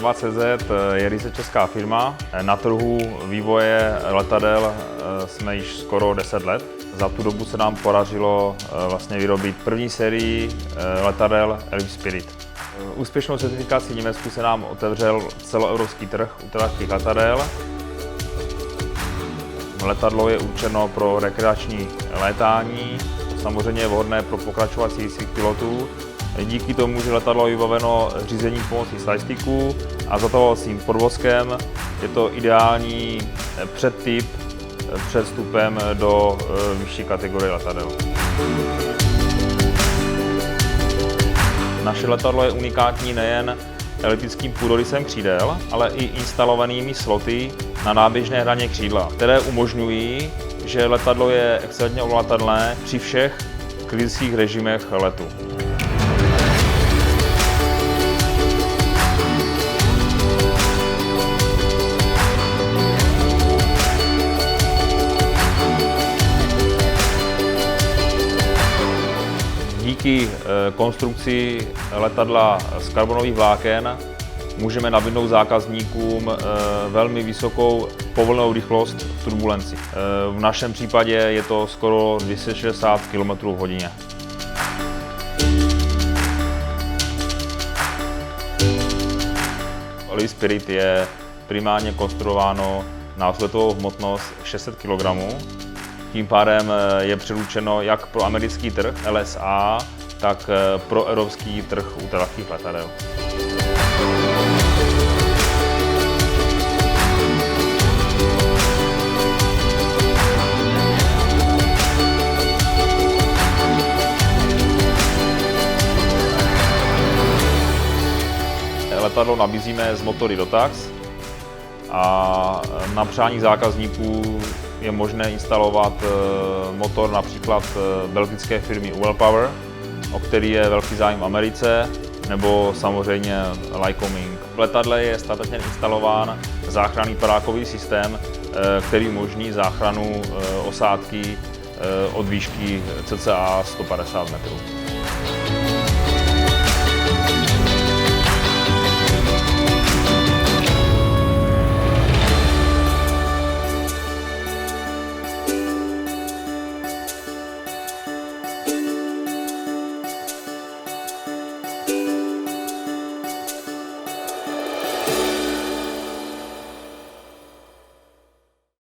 Leva.cz je ryze česká firma. Na trhu vývoje letadel jsme již skoro 10 let. Za tu dobu se nám podařilo vlastně vyrobit první sérii letadel Elf Spirit. Úspěšnou certifikací v Německu se nám otevřel celoevropský trh utilátských letadel. Letadlo je určeno pro rekreační létání, samozřejmě je vhodné pro pokračovací výcvik pilotů. Díky tomu, že letadlo je vybaveno řízením pomocí slajsticků a zatahovacím podvozkem, je to ideální předtyp před vstupem do vyšší kategorie letadel. Naše letadlo je unikátní nejen eliptickým půdorysem křídel, ale i instalovanými sloty na náběžné hraně křídla, které umožňují, že letadlo je excelentně ovladatelné při všech kritických režimech letu. Díky konstrukci letadla z karbonových vláken můžeme nabídnout zákazníkům velmi vysokou povolenou rychlost v turbulenci. V našem případě je to skoro 260 km/h. Elf Spirit je primárně konstruováno na vzletovou hmotnost 600 kg. Tím pádem je předurčeno jak pro americký trh LSA, tak pro evropský trh utilátských letadel. Letadlo nabízíme z motory Dotax a na přání zákazníků je možné instalovat motor například belgické firmy Wellpower, o který je velký zájem v Americe, nebo samozřejmě Lycoming. V letadle je standardně instalován záchranný padákový systém, který umožní záchranu osádky od výšky cca 150 metrů.